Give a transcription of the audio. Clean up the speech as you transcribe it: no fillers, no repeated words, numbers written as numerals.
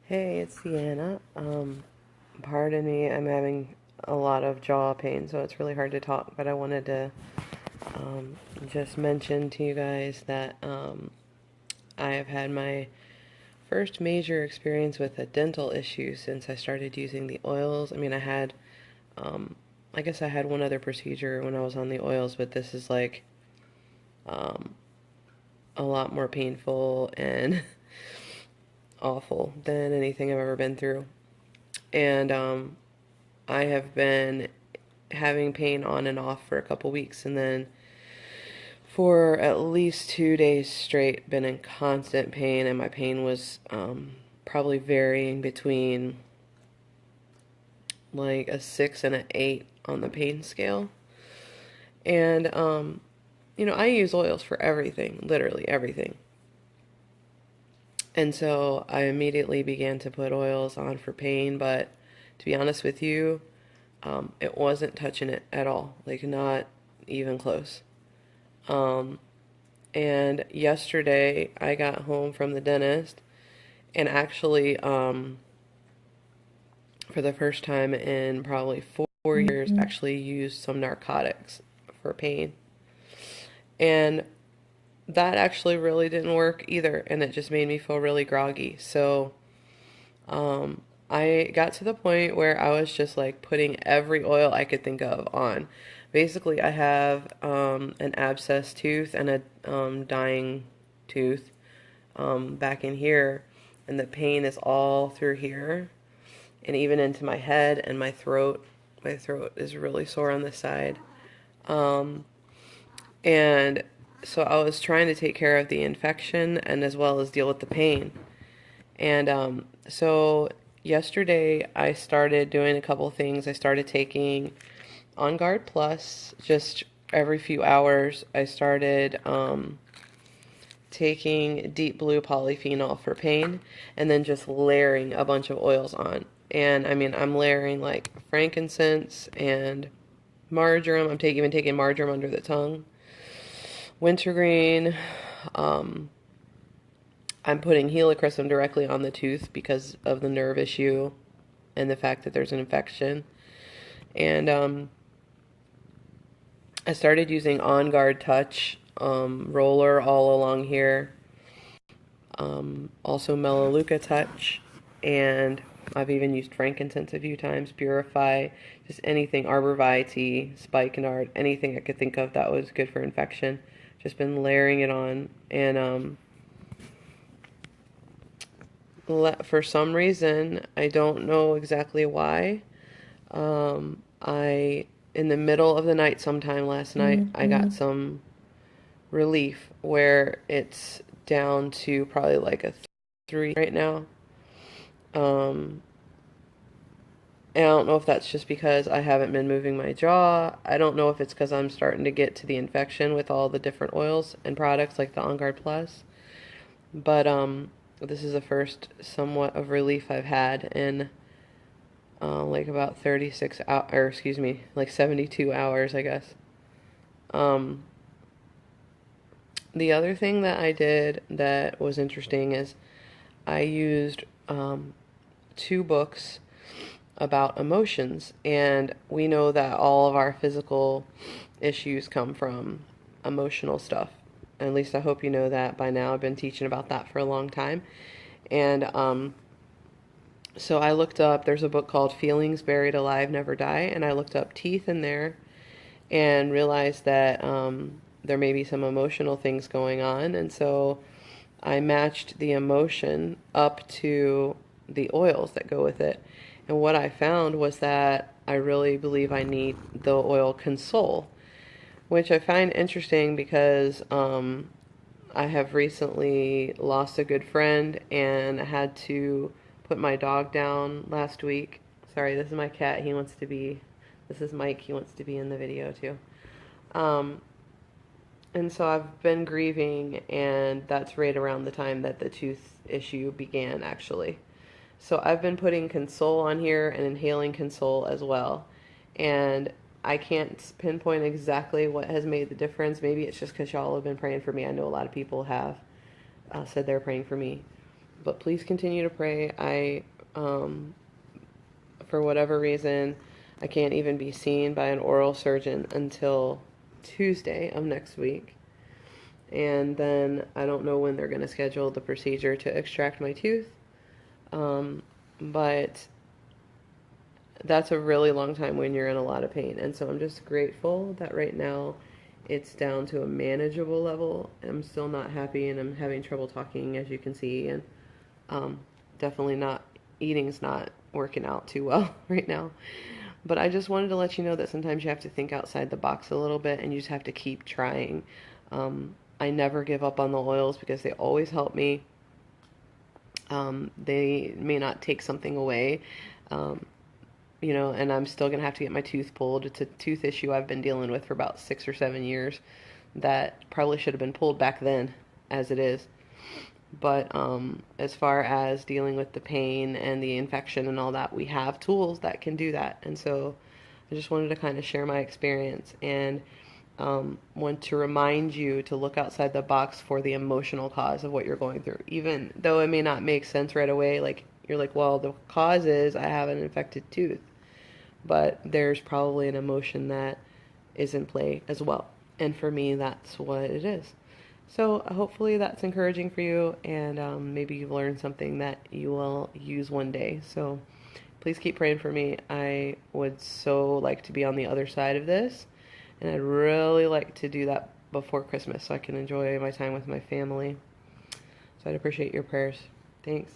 Hey, it's Sienna. Pardon me, I'm having a lot of jaw pain, so it's really hard to talk, but I wanted to just mention to you guys that I have had my first major experience with a dental issue since I started using the oils. I mean, um, I guess I had one other procedure when I was on the oils, but this is like um, a lot more painful and awful than anything I've ever been through. And I have been having pain on and off for a couple weeks, and then for at least 2 days straight been in constant pain, and my pain was probably varying between like a 6 and an 8 on the pain scale. And I use oils for everything, literally everything. And so I immediately began to put oils on for pain, but to be honest with you, it wasn't touching it at all, like not even close. Um, and yesterday I got home from the dentist and actually, for the first time in probably 4 years, actually used some narcotics for pain. And that actually really didn't work either, and it just made me feel really groggy. So, I got to the point where I was just like putting every oil I could think of on. Basically, I have an abscess tooth and a dying tooth back in here, and the pain is all through here and even into my head and my throat. My throat is really sore on this side. Um, and so I was trying to take care of the infection and as well as deal with the pain. And so yesterday I started doing a couple things. I started taking On Guard Plus just every few hours. I started taking Deep Blue polyphenol for pain and then just layering a bunch of oils on. And I mean, I'm layering like frankincense and marjoram. Even taking marjoram under the tongue, wintergreen. Um, I'm putting helichrysum directly on the tooth because of the nerve issue and the fact that there's an infection. And I started using On Guard Touch roller all along here. Also Melaleuca Touch, and I've even used frankincense a few times, Purify, just anything, Arborvitae, Spikenard, anything I could think of that was good for infection. Just been layering it on, and for some reason, I don't know exactly why, I, in the middle of the night sometime last night, I got some relief where it's down to probably like a 3 right now. Um, and I don't know if that's just because I haven't been moving my jaw. I don't know if it's because I'm starting to get to the infection with all the different oils and products like the On Guard Plus. But this is the first somewhat of relief I've had in like about 36 hours, or excuse me, like 72 hours, I guess. Um, the other thing that I did that was interesting is I used two books about emotions, and we know that all of our physical issues come from emotional stuff. At least I hope you know that by now. I've been teaching about that for a long time. And so I looked up, there's a book called Feelings Buried Alive Never Die, and I looked up teeth in there and realized that there may be some emotional things going on. And so I matched the emotion up to the oils that go with it. And what I found was that I really believe I need the oil Console, which I find interesting because I have recently lost a good friend and I had to put my dog down last week. Sorry, this is my cat. This is Mike. He wants to be in the video too. Um, and so I've been grieving, and that's right around the time that the tooth issue began, actually. So I've been putting Console on here and inhaling Console as well. And I can't pinpoint exactly what has made the difference. Maybe it's just because y'all have been praying for me. I know a lot of people have said they're praying for me. But please continue to pray. For whatever reason, I can't even be seen by an oral surgeon until Tuesday of next week. And then I don't know when they're going to schedule the procedure to extract my tooth. But that's a really long time when you're in a lot of pain. And so I'm just grateful that right now it's down to a manageable level. I'm still not happy and I'm having trouble talking, as you can see. And definitely not, eating's not working out too well right now. But I just wanted to let you know that sometimes you have to think outside the box a little bit and you just have to keep trying. I never give up on the oils because they always help me. They may not take something away, and I'm still going to have to get my tooth pulled. It's a tooth issue I've been dealing with for about 6 or 7 years that probably should have been pulled back then as it is. But as far as dealing with the pain and the infection and all that, we have tools that can do that. And so I just wanted to kind of share my experience and want to remind you to look outside the box for the emotional cause of what you're going through. Even though it may not make sense right away, like you're like, well, the cause is I have an infected tooth. But there's probably an emotion that is in play as well. And for me, that's what it is. So hopefully that's encouraging for you, and maybe you've learned something that you will use one day. So please keep praying for me. I would so like to be on the other side of this, and I'd really like to do that before Christmas so I can enjoy my time with my family. So I'd appreciate your prayers. Thanks.